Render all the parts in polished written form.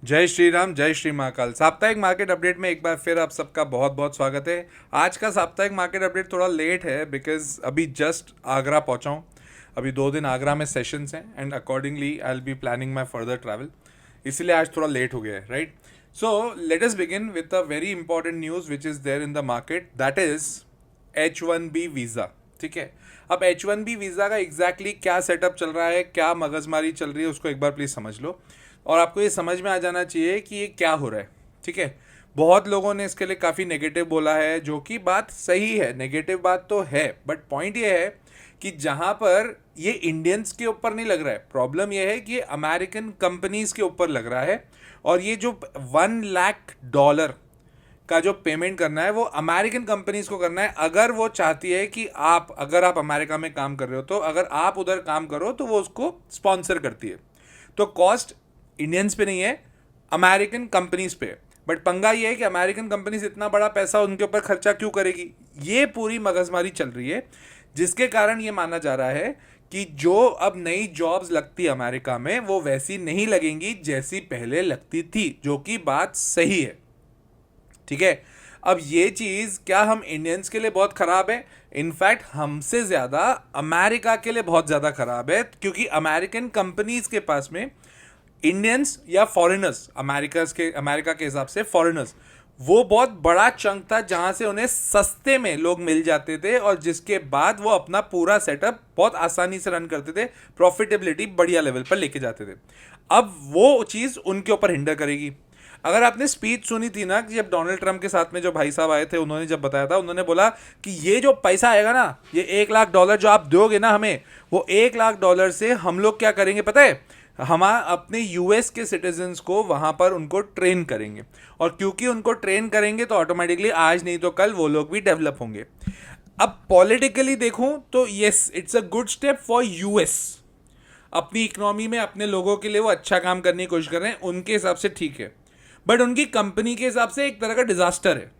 जय श्री राम, जय श्री महाकाल। साप्ताहिक मार्केट अपडेट में एक बार फिर आप सबका बहुत बहुत स्वागत है। आज का साप्ताहिक मार्केट अपडेट थोड़ा लेट है बिकॉज अभी जस्ट आगरा पहुंचा हूं। अभी 2 दिन आगरा में सेशंस हैं and accordingly I will be planning my further travel, इसीलिए आज थोड़ा लेट हो गया है, right. So let us begin with a very important news which is there in the market, that is H1B visa. ठीक है, अब H1B वीज़ा का एग्जैक्टली क्या सेटअप चल रहा है, क्या मगजमारी चल रही है, उसको एक बार प्लीज़ समझ लो और आपको ये समझ में आ जाना चाहिए कि ये क्या हो रहा है। ठीक है, बहुत लोगों ने इसके लिए काफ़ी नेगेटिव बोला है, जो कि बात सही है, नेगेटिव बात तो है, बट पॉइंट ये है कि जहाँ पर ये इंडियंस के ऊपर नहीं लग रहा है, प्रॉब्लम ये है कि ये अमेरिकन कंपनीज के ऊपर लग रहा है। और ये जो $1 लाख का जो पेमेंट करना है वो अमेरिकन कंपनीज को करना है। अगर वो चाहती है कि अगर आप अमेरिका में काम कर रहे हो, तो अगर आप उधर काम करो तो वो उसको स्पॉन्सर करती है। तो कॉस्ट इंडियंस पे नहीं है, अमेरिकन कंपनीज पे। बट पंगा ये है कि अमेरिकन कंपनीज इतना बड़ा पैसा उनके ऊपर खर्चा क्यों करेगी, ये पूरी मगजमारी चल रही है, जिसके कारण ये माना जा रहा है कि जो अब नई जॉब्स लगती है अमेरिका में वो वैसी नहीं लगेंगी जैसी पहले लगती थी, जो कि बात सही है। ठीक है, अब ये चीज़ क्या हम इंडियंस के लिए बहुत ख़राब है? इनफैक्ट हमसे ज़्यादा अमेरिका के लिए बहुत ज़्यादा ख़राब है, क्योंकि अमेरिकन कंपनीज के पास में इंडियंस या फॉरेनर्स, अमेरिका के हिसाब से फॉरेनर्स, वो बहुत बड़ा चंक था जहां से उन्हें सस्ते में लोग मिल जाते थे और जिसके बाद वो अपना पूरा सेटअप बहुत आसानी से रन करते थे, प्रॉफिटेबिलिटी बढ़िया लेवल पर लेके जाते थे। अब वो चीज़ उनके ऊपर हिंडर करेगी। अगर आपने स्पीच सुनी थी ना कि जब डोनाल्ड ट्रंप के साथ में जो भाई साहब आए थे, उन्होंने जब बताया था, उन्होंने बोला कि ये जो पैसा आएगा ना, ये $1 लाख जो आप दोगे ना हमें, वो $1 लाख से हम लोग क्या करेंगे पता है? हम अपने यूएस के सिटीजन्स को वहां पर उनको ट्रेन करेंगे, और क्योंकि उनको ट्रेन करेंगे तो ऑटोमेटिकली आज नहीं तो कल वो लोग भी डेवलप होंगे। अब पॉलिटिकली देखूं तो yes, it's a good step for US. अपनी इकोनॉमी में अपने लोगों के लिए वो अच्छा काम करने की कोशिश कर रहे हैं, उनके हिसाब से ठीक है। बट उनकी कंपनी के हिसाब से एक तरह का डिजास्टर है।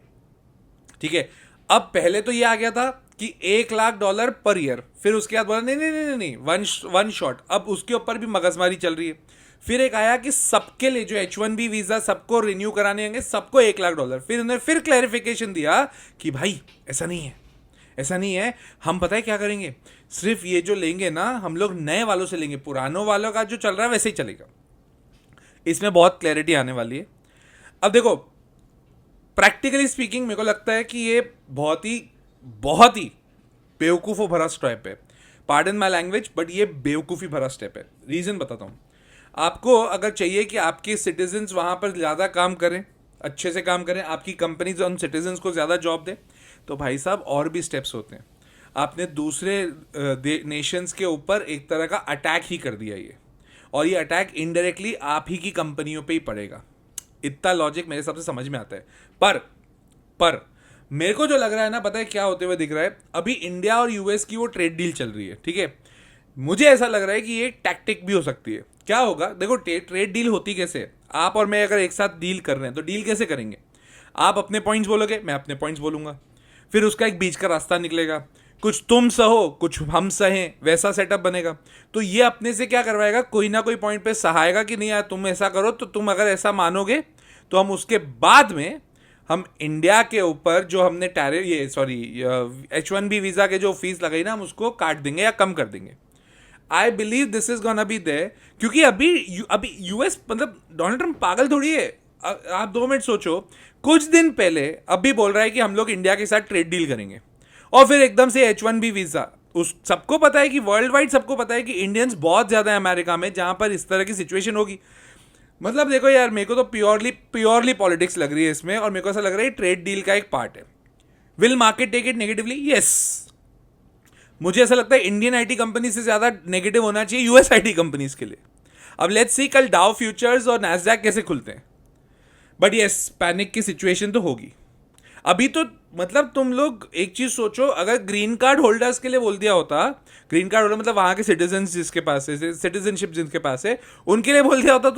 ठीक है, अब पहले तो ये आ गया था कि $1 लाख पर ईयर, फिर उसके बाद बोला नहीं नहीं नहीं नहीं, वन शॉट। अब उसके ऊपर भी मगजमारी चल रही है। फिर एक आया कि सबके लिए जो H1B वीजा सबको रिन्यू कराने होंगे, सबको $1 लाख। फिर उन्होंने फिर क्लैरिफिकेशन दिया कि भाई ऐसा नहीं है, ऐसा नहीं है। हम पता है क्या करेंगे, सिर्फ ये जो लेंगे ना हम लोग नए वालों से लेंगे, पुरानों वालों का जो चल रहा है वैसे ही चलेगा। इसमें बहुत क्लैरिटी आने वाली है। अब देखो, प्रैक्टिकली स्पीकिंग मेरे को लगता है कि ये बहुत ही बेवकूफ़ों भरा स्टेप है। पार्डन माई लैंग्वेज, बट ये बेवकूफ़ी भरा स्टेप है। रीज़न बताता हूँ आपको। अगर चाहिए कि आपके सिटीजन्स वहाँ पर ज़्यादा काम करें, अच्छे से काम करें, आपकी कंपनीज उन सिटीजन्स को ज़्यादा जॉब दे, तो भाई साहब और भी स्टेप्स होते हैं। आपने दूसरे नेशंस के ऊपर एक तरह का अटैक ही कर दिया ये, और ये अटैक इनडायरेक्टली आप ही की कंपनियों पे ही पड़ेगा। इतना लॉजिक मेरे हिसाब से समझ में आता है। पर पर मेरे को जो लग रहा है ना, पता है क्या होते हुए दिख रहा है? अभी इंडिया और यूएस की वो ट्रेड डील चल रही है, ठीक है। मुझे ऐसा लग रहा है कि ये टैक्टिक भी हो सकती है। क्या होगा देखो, ट्रेड डील होती कैसे है? आप और मैं अगर एक साथ डील कर रहे हैं तो डील कैसे करेंगे? आप अपने पॉइंट्स बोलोगे, मैं अपने पॉइंट्स बोलूंगा, फिर उसका एक बीच का रास्ता निकलेगा। कुछ तुम सहो, कुछ हम सहें, वैसा सेटअप बनेगा। तो ये अपने से क्या करवाएगा, कोई ना कोई पॉइंट पे सहायगा कि नहीं यार तुम ऐसा करो, तो तुम अगर ऐसा मानोगे तो हम उसके बाद में हम इंडिया के ऊपर जो हमने टैरिफ, ये सॉरी, H1B वीज़ा के जो फीस लगाई ना, हम उसको काट देंगे या कम कर देंगे। I believe this is gonna be there, क्योंकि अभी यूएस, मतलब डोनाल्ड ट्रंप पागल थोड़ी है। आप 2 मिनट सोचो, कुछ दिन पहले अभी बोल रहा है कि हम लोग इंडिया के साथ ट्रेड डील करेंगे, और फिर एकदम से H1B वीज़ा। उस सबको पता है कि वर्ल्ड वाइड सबको पता है कि इंडियंस बहुत ज़्यादा है अमेरिका में, जहाँ पर इस तरह की सिचुएशन होगी। मतलब देखो यार, मेरे को तो प्योरली प्योरली पॉलिटिक्स लग रही है इसमें, और मेरे को ऐसा लग रहा है ट्रेड डील का एक पार्ट है। Will market take it negatively? Yes. मुझे ऐसा लगता है इंडियन आईटी कंपनी से ज्यादा नेगेटिव होना चाहिए यूएस आईटी कंपनीज के लिए। अब लेट्स सी कल डाउ फ्यूचर्स और नैस्डैक कैसे खुलते हैं। बट यस, पैनिक की सिचुएशन तो होगी अभी तो। मतलब तुम लोग एक चीज सोचो, अगर ग्रीन कार्ड होल्डर्स के लिए बोल दिया होता, ग्रीन कार्ड होल्डर मतलब वहां के सिटीजन जिसके पास है, सिटीजनशिप जिनके पास है, उनके लिए बोल दिया होता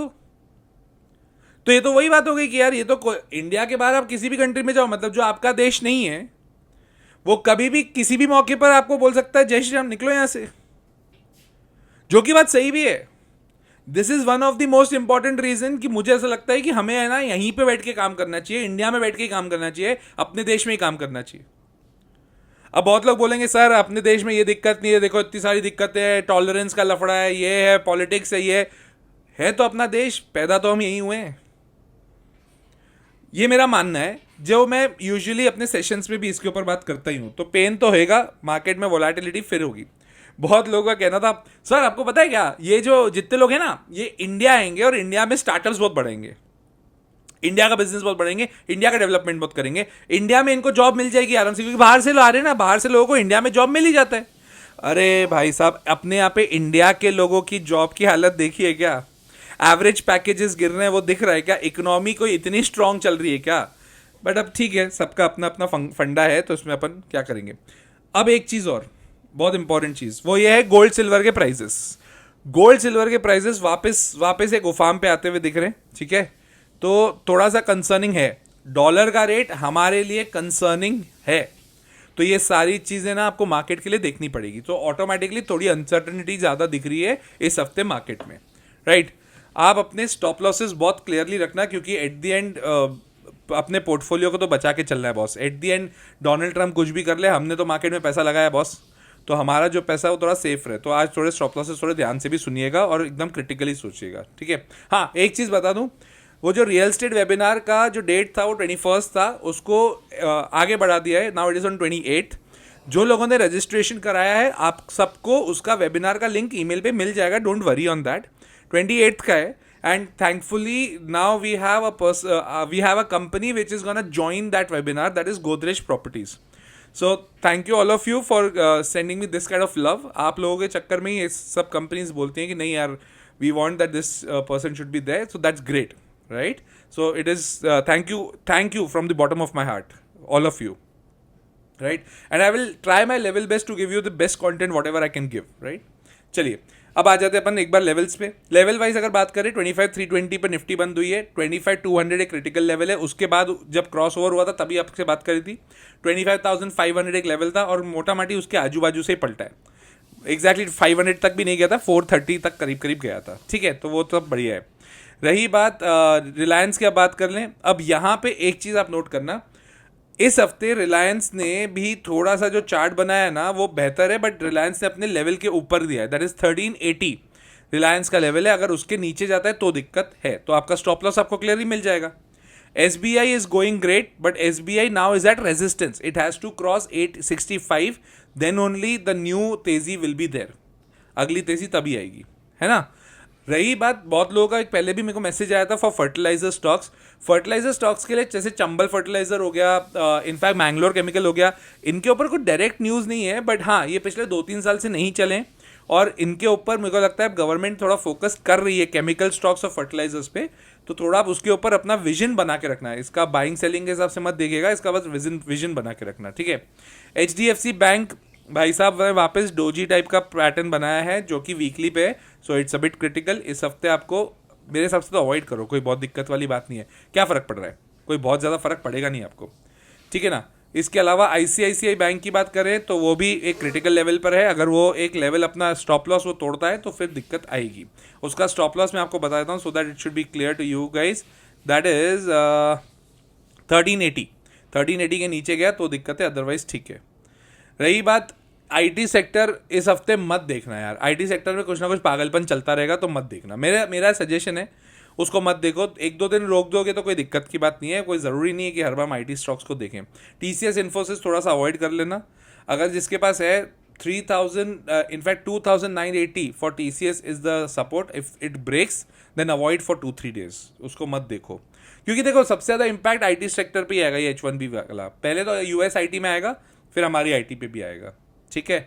तो ये तो वही बात हो गई कि यार ये तो इंडिया के बाहर आप किसी भी कंट्री में जाओ, मतलब जो आपका देश नहीं है, वो कभी भी किसी भी मौके पर आपको बोल सकता है जय श्री राम, निकलो यहां से। जो कि बात सही भी है। This is one of the most important reason कि मुझे ऐसा लगता है कि हमें है ना यहीं पे बैठ के काम करना चाहिए, इंडिया में बैठ के ही काम करना चाहिए, अपने देश में ही काम करना चाहिए। अब बहुत लोग बोलेंगे सर अपने देश में ये दिक्कत नहीं है, देखो इतनी सारी दिक्कतें हैं, टॉलरेंस का लफड़ा है, ये है पॉलिटिक्स है, ये है तो अपना देश, पैदा तो हम यहीं हुए हैं। ये मेरा मानना है, जो मैं यूजुअली अपने सेशंस में भी इसके ऊपर बात करता ही हूँ। तो पेन तो होगा, मार्केट में वोलेटिलिटी फिर होगी। बहुत लोगों का कहना था सर आपको पता है क्या, ये जो जितने लोग हैं ना ये इंडिया आएंगे और इंडिया में स्टार्टअप्स बहुत बढ़ेंगे, इंडिया का बिजनेस बहुत बढ़ेंगे, इंडिया का डेवलपमेंट बहुत करेंगे, इंडिया में इनको जॉब मिल जाएगी आराम से, क्योंकि बाहर से लोग आ रहे हैं ना, बाहर से लोगों को इंडिया में जॉब मिल ही जाता है। अरे भाई साहब अपने यहाँ पे इंडिया के लोगों की जॉब की हालत देखिए क्या, एवरेज पैकेजेस गिर रहे हैं, वो दिख रहा है क्या, इकोनॉमी कोई इतनी स्ट्रांग चल रही है क्या। बट अब ठीक है, सबका अपना अपना फंडा है, तो उसमें अपन क्या करेंगे। अब एक चीज़ और बहुत इंपॉर्टेंट चीज़, वो ये है गोल्ड सिल्वर के प्राइजेस। गोल्ड सिल्वर के प्राइजेस वापस वापस एक उफाम पे आते हुए दिख रहे हैं, ठीक है। तो थोड़ा सा कंसर्निंग है, डॉलर का रेट हमारे लिए कंसर्निंग है। तो ये सारी चीज़ें ना आपको मार्केट के लिए देखनी पड़ेगी, तो ऑटोमेटिकली थोड़ी अनसर्टनिटी ज़्यादा दिख रही है इस हफ्ते मार्केट में, राइट। आप अपने स्टॉप लॉसेस बहुत क्लियरली रखना, क्योंकि एट द एंड अपने पोर्टफोलियो को तो बचा के चलना है boss. At the end Donald Trump कुछ भी कर ले, हमने तो मार्केट में पैसा लगाया बॉस, तो हमारा जो पैसा है वो थोड़ा सेफ रहे। तो आज थोड़े स्टॉप लॉसेस थोड़े ध्यान से भी सुनिएगा और एकदम क्रिटिकली सोचिएगा, ठीक है। हाँ एक चीज़ बता दूँ, वो जो रियल स्टेट वेबिनार का जो डेट था वो 21 था, उसको आगे बढ़ा दिया है, नाउ इट इज़ ऑन 28। जो लोगों ने रजिस्ट्रेशन कराया है आप सबको उसका वेबिनार का लिंक ईमेल पे मिल जाएगा, डोंट वरी ऑन दैट। 28 का है, and thankfully now we have a company which is gonna join that webinar, that is Godrej properties. So thank you all of you for sending me this kind of love. आप लोगों के चक्कर में ही सब companies बोलती हैं कि नहीं यार, we want that this person should be there, so that's great, right? So it is thank you from the bottom of my heart, all of you, right? And I will try my level best to give you the best content whatever I can give, right? चलिए अब आ जाते हैं अपन एक बार levels पे। Level wise अगर बात करें 25,320 पर निफ्टी बंद हुई है, 25,200 एक क्रिटिकल लेवल है, उसके बाद जब क्रॉस ओवर हुआ था तभी आपसे बात करी थी, 25,500 एक लेवल था और मोटा माटी उसके आजू बाजू से ही पलटा है। एग्जैक्टली 500 तक भी नहीं गया था, 430 तक करीब करीब गया था, ठीक है। तो वो तो बढ़िया है। रही बात रिलायंस की, अब बात कर लें। अब यहाँ पे एक चीज़ आप नोट करना, इस हफ्ते रिलायंस ने भी थोड़ा सा जो चार्ट बनाया है ना वो बेहतर है, बट रिलायंस ने अपने लेवल के ऊपर दिया है, दैट इज 1380 रिलायंस का लेवल है। अगर उसके नीचे जाता है तो दिक्कत है, तो आपका स्टॉप लॉस आपको क्लियरली मिल जाएगा। SBI is going great, but SBI now is at resistance, it has to cross 865, then only the new तेजी विल बी देयर, अगली तेजी तभी आएगी, है ना। रही बात, बहुत लोगों का एक पहले भी मेरे को मैसेज आया था for fertiliser stocks. Fertiliser stocks के लिए जैसे चंबल फर्टिलाइजर हो गया, इनफैक्ट मैंगलोर केमिकल हो गया, इनके ऊपर कोई डायरेक्ट न्यूज़ नहीं है, बट हाँ ये पिछले 2-3 साल से नहीं चले और इनके ऊपर मेरे को लगता है गवर्नमेंट थोड़ा फोकस कर रही है केमिकल स्टॉक्स और फर्टिलाइजर्स पे, तो थोड़ा आप उसके ऊपर अपना विजन बना के रखना है। इसका बाइंग सेलिंग के हिसाब से मत देखिएगा, इसका बस विजन बना के रखना, ठीक है। HDFC बैंक भाई साहब वापस डोजी टाइप का पैटर्न बनाया है जो कि वीकली पे है, so it's a bit critical. इस हफ्ते आपको मेरे हिसाब से तो अवॉइड करो, कोई बहुत दिक्कत वाली बात नहीं है। क्या फ़र्क पड़ रहा है, कोई बहुत ज़्यादा फर्क पड़ेगा नहीं आपको, ठीक है ना। इसके अलावा ICICI बैंक की बात करें तो वो भी एक क्रिटिकल लेवल पर है, अगर वो एक लेवल अपना स्टॉप लॉस वो तोड़ता है तो फिर दिक्कत आएगी। उसका स्टॉप लॉस मैं आपको बता देता हूँ so that it should be clear to you guys, that is 1380 के नीचे गया तो दिक्कत है, अदरवाइज ठीक है। रही बात IT सेक्टर, इस हफ्ते मत देखना यार, IT सेक्टर में कुछ ना कुछ पागलपन चलता रहेगा तो मत देखना, मेरा सजेशन है उसको मत देखो। 1-2 दिन रोक दोगे तो कोई दिक्कत की बात नहीं है, कोई ज़रूरी नहीं है कि हर बार IT स्टॉक्स को देखें। TCS इन्फोसिस थोड़ा सा अवॉइड कर लेना, अगर जिसके पास है 3000 in fact 2980 for TCS is the support, if it breaks then avoid for 2-3 days, उसको मत देखो। क्योंकि देखो सबसे ज़्यादा इंपैक्ट IT सेक्टर पे ही आएगा, ये H1B वाला, पहले तो US IT में आएगा फिर हमारी IT पे भी आएगा, ठीक है।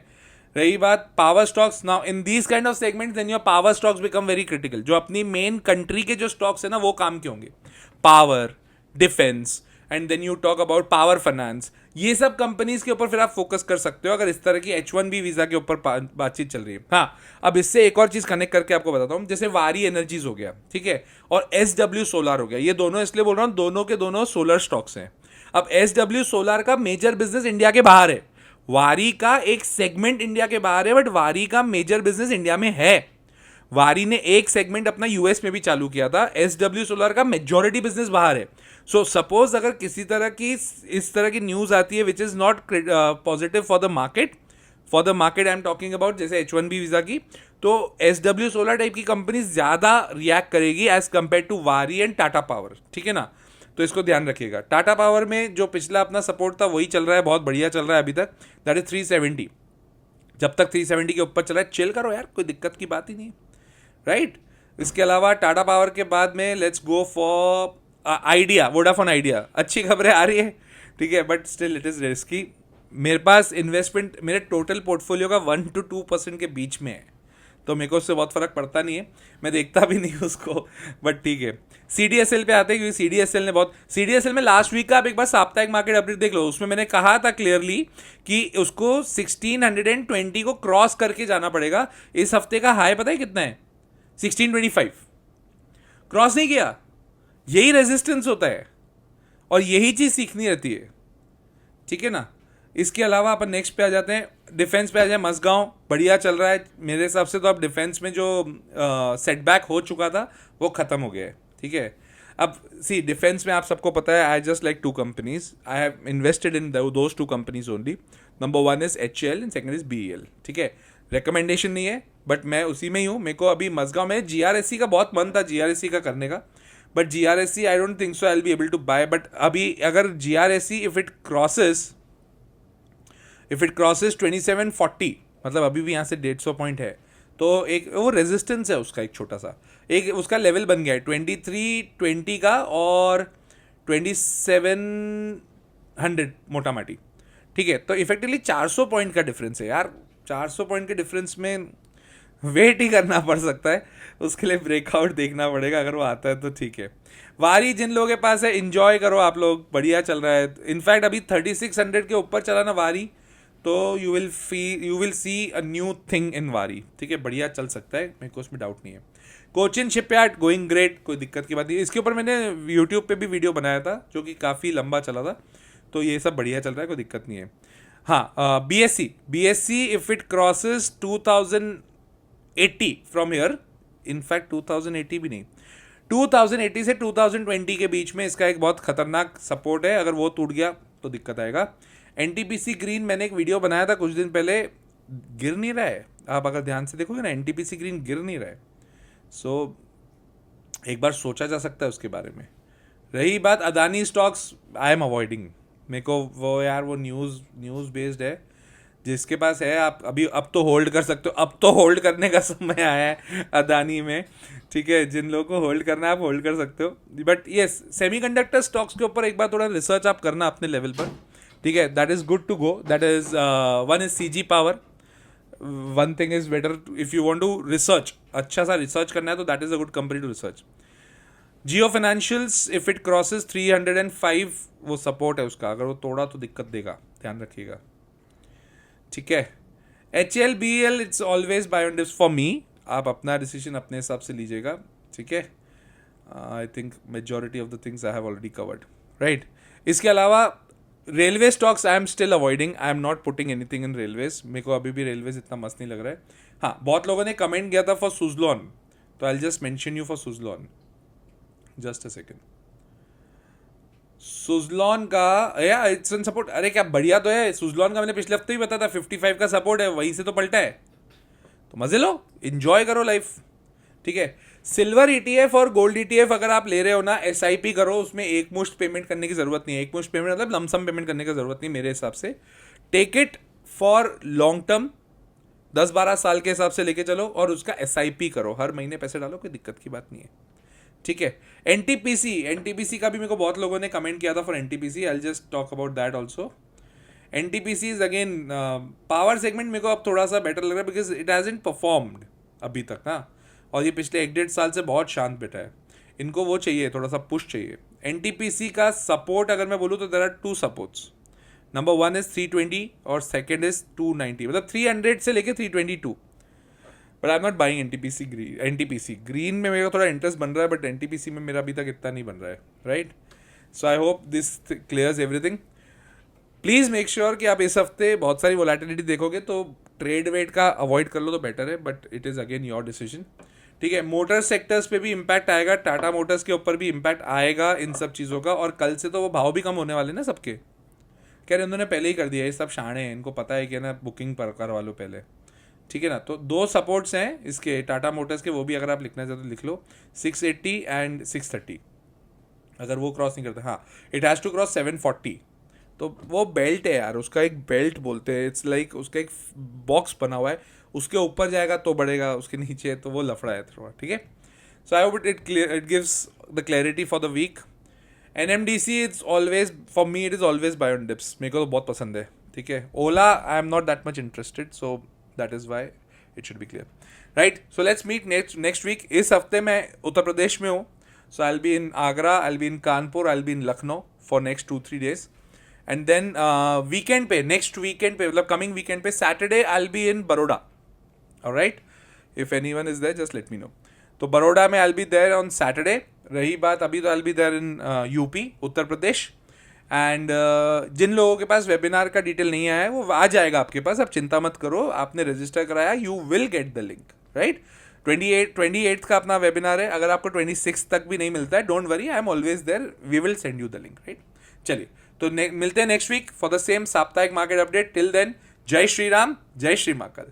रही बात power stocks, now in these kind of segments then your power stocks become very critical. जो अपनी मेन कंट्री के जो स्टॉक्स है ना वो काम के होंगे, power, defence, and then you talk about power finance, ये सब कंपनीज के ऊपर फिर आप फोकस कर सकते हो अगर इस तरह की H1B वीज़ा के ऊपर बातचीत चल रही है। हाँ अब इससे एक और चीज़ कनेक्ट करके आपको बताता हूँ, जैसे वारी एनर्जीज हो गया, ठीक है, और SW सोलर हो गया, ये दोनों इसलिए बोल रहा हूँ दोनों के दोनों सोलर स्टॉक्स हैं। अब SW सोलर का मेजर बिजनेस इंडिया के बाहर है, वारी का एक सेगमेंट इंडिया के बाहर है, बट वारी का मेजर बिजनेस इंडिया में है। वारी ने एक सेगमेंट अपना यूएस में भी चालू किया था। एसडब्ल्यू सोलर का मेजॉरिटी बिजनेस बाहर है। सो सपोज अगर किसी तरह की इस तरह की न्यूज आती है which is not positive for the market I am talking about, जैसे H1B वीजा की, तो एसडब्ल्यू सोलर टाइप की कंपनी ज्यादा रिएक्ट करेगी एज कंपेयर टू वारी एंड टाटा पावर, ठीक है ना। तो इसको ध्यान रखिएगा। टाटा पावर में जो पिछला अपना सपोर्ट था वही चल रहा है, बहुत बढ़िया चल रहा है अभी तक, दैट इज 370। जब तक 370 के ऊपर चला है चिल करो यार, कोई दिक्कत की बात ही नहीं, राइट। इसके अलावा टाटा पावर के बाद में let's go for idea, Vodafone idea. अच्छी खबरें आ रही है, ठीक है, but still it is risky. मेरे पास इन्वेस्टमेंट मेरे टोटल पोर्टफोलियो का 1 to 2% के बीच में है, तो मेरे को उससे बहुत फर्क पड़ता नहीं है, मैं देखता भी नहीं उसको, बट ठीक है। सीडीएसएल पे आते हैं, क्योंकि सीडीएसएल में लास्ट वीक का आप एक बार साप्ताहिक मार्केट अपडेट देख लो, उसमें मैंने कहा था क्लियरली कि उसको 1620 को क्रॉस करके जाना पड़ेगा। इस हफ्ते का हाई पता है कितना है? 1625। क्रॉस नहीं किया, यही रेजिस्टेंस होता है और यही चीज सीखनी रहती है, ठीक है ना। इसके अलावा अपन नेक्स्ट पे आ जाते हैं, डिफेंस पे आ जाए। मसगांव बढ़िया चल रहा है मेरे हिसाब से, तो अब डिफेंस में जो सेटबैक हो चुका था वो खत्म हो गया है, ठीक है। अब सी डिफेंस में आप सबको पता है, I just like 2 companies, I have invested in those 2 companies only. Number 1 is HCL and second is BEL, ठीक है। रिकमेंडेशन नहीं है बट मैं उसी में ही हूँ। मेरे को अभी मसगांव में GRSC का बहुत मन था, GRSC का करने का, but GRSC I don't think so I will be able to buy. But अभी अगर GRSC इफ इट क्रॉसेस 2740, मतलब अभी भी यहाँ से 150 पॉइंट है, तो एक वो रेजिस्टेंस है उसका, एक छोटा सा एक उसका लेवल बन गया है 2320 का और 2700 मोटा माटी, ठीक है। तो इफेक्टिवली 400 पॉइंट का डिफरेंस है यार। 400 पॉइंट के डिफरेंस में वेट ही करना पड़ सकता है, उसके लिए ब्रेकआउट देखना पड़ेगा, अगर वो आता है तो ठीक है। वारी जिन लोगों के पास है इंजॉय करो आप लोग, बढ़िया चल रहा है। इनफैक्ट अभी 3600 के ऊपर चला ना वारी, तो you will see a new thing in वारी, ठीक है, बढ़िया चल सकता है, मेरे को उसमें डाउट नहीं है। कोचिन शिपयार्ड गोइंग ग्रेट, कोई दिक्कत की बात नहीं। इसके ऊपर मैंने यूट्यूब पे भी वीडियो बनाया था जो कि काफ़ी लंबा चला था, तो ये सब बढ़िया चल रहा है, कोई दिक्कत नहीं है। हाँ, BSC if it crosses 2080 from here, in fact 2080 भी नहीं, 2080 से 2020 के बीच में इसका एक बहुत खतरनाक सपोर्ट है, अगर वो टूट गया तो दिक्कत आएगा। NTPC ग्रीन मैंने एक वीडियो बनाया था कुछ दिन पहले, गिर नहीं रहा है, आप अगर ध्यान से देखोगे ना NTPC ग्रीन गिर नहीं रहा है। सो एक बार सोचा जा सकता है उसके बारे में। रही बात Adani stocks, I M avoiding, मेरे को वो यार वो न्यूज़ बेस्ड है, जिसके पास है आप अभी अब तो होल्ड कर सकते हो, अब तो होल्ड करने का समय आया है अदानी में, ठीक है। जिन लोगों को होल्ड करना है आप होल्ड कर सकते हो, बट येस सेमीकंडक्टर स्टॉक्स के ऊपर एक बार थोड़ा रिसर्च आप करना अपने लेवल पर, ठीक है। That is good to go, that is one is CG power, one thing is better if you want to research, अच्छा सा रिसर्च करना है तो that is a good company to research. Jio financials if it crosses 305 वो support है उसका, अगर वो तोड़ा तो दिक्कत देगा, ध्यान रखिएगा, ठीक है। HL BL it's always buy on dips for me, आप अपना डिसीजन अपने हिसाब से लीजिएगा, ठीक है। I think majority of the things I have already covered, right. इसके अलावा railway stocks I am still avoiding, I am not putting anything in railways, मेरे को अभी भी रेलवेज इतना मस्त नहीं लग रहा है। हाँ, बहुत लोगों ने कमेंट किया था फॉर सुजलॉन, तो I just mention you for Suzlon, just a second. Suzlon का या इट्स ऑन सपोर्ट, अरे क्या बढ़िया तो है सुजलॉन का, मैंने पिछले हफ्ते ही बताया था 55 का सपोर्ट है, वहीं से तो पलटा है, तो मजे लो, इंजॉय करो लाइफ, ठीक है। सिल्वर ETF और गोल्ड ETF अगर आप ले रहे हो ना, SIP करो, उसमें एक मुश्त पेमेंट करने की जरूरत नहीं है, एक मुश्त पेमेंट मतलब लमसम पेमेंट करने की जरूरत नहीं मेरे हिसाब से। Take it for long term, 10-12 साल के हिसाब से लेके चलो, और उसका SIP करो, हर महीने पैसे डालो, कोई दिक्कत की बात नहीं है, ठीक है। NTPC का भी मेरे को बहुत लोगों ने कमेंट किया था for NTPC, I just talk about that also. NTPC is again power segment, मेरे को अब थोड़ा सा बेटर लग रहा है बिकॉज इट हैजंट परफॉर्म्ड अभी तक ना, और ये पिछले 1-1.5 साल से बहुत शांत बैठा है, इनको वो चाहिए, थोड़ा सा पुश चाहिए। NTPC का सपोर्ट अगर मैं बोलूँ तो there are 2 supports, number 1 is 320 और सेकेंड इज 290, मतलब 300 से लेके 322, but I am not buying NTPC green में मेरे को थोड़ा इंटरेस्ट बन रहा है, बट NTPC में मेरा अभी तक इतना नहीं बन रहा है, right. So I hope this clears everything. Please make sure कि आप इस हफ्ते बहुत सारी वोलेटिलिटी देखोगे तो ट्रेड वेट का अवॉइड कर लो तो बेटर है, but it is again your decision. ठीक है, मोटर सेक्टर्स पे भी इम्पैक्ट आएगा, टाटा मोटर्स के ऊपर भी इम्पैक्ट आएगा इन सब चीज़ों का। और कल से तो वो भाव भी कम होने वाले ना सबके, कह रहे उन्होंने पहले ही कर दिया, ये सब शाणे हैं, इनको पता है कि ना बुकिंग पर करवा लो पहले, ठीक है ना। तो दो सपोर्ट्स हैं इसके टाटा मोटर्स के, वो भी अगर आप लिखना चाहते तो लिख लो, 680 एंड 630। अगर वो क्रॉस नहीं करते, हाँ इट हैज़ टू क्रॉस 740। तो वो बेल्ट है यार, उसका एक बेल्ट बोलते हैं, इट्स लाइक उसका एक बॉक्स बना हुआ है, उसके ऊपर जाएगा तो बढ़ेगा, उसके नीचे तो वो लफड़ा है थोड़ा, ठीक है। So I hope it gives the clarity for the week. NMDC it's always for me, it is always buy on dips, मेरे को तो बहुत पसंद है, ठीक है। Ola I am not that much interested, so that is why it should be clear, right. So let's meet next week. इस हफ्ते मैं उत्तर प्रदेश में हूँ, so I will be in Agra, I will be in Kanpur, I will be in Lucknow for next 2-3 days। And then weekend पे, next weekend पे, मतलब coming weekend पे Saturday I will be in Baroda, alright. If anyone is there just let me know. तो बड़ौदा में I will be there on Saturday. रही बात अभी, तो I will be there in UP, Uttar Pradesh. And जिन लोगों के पास वेबिनार का डिटेल नहीं आया है वो आ जाएगा आपके पास, आप चिंता मत करो, आपने रजिस्टर कराया, you will get the link, right. 28 का अपना वेबिनार है, अगर आपको 26 तक भी नहीं मिलता है, don't worry, I am always there, we will send you the link, right. चलिए, तो मिलते हैं next week for the same साप्ताहिक मार्केट अपडेट। टिल देन, जय श्री राम, जय श्री महाकाल।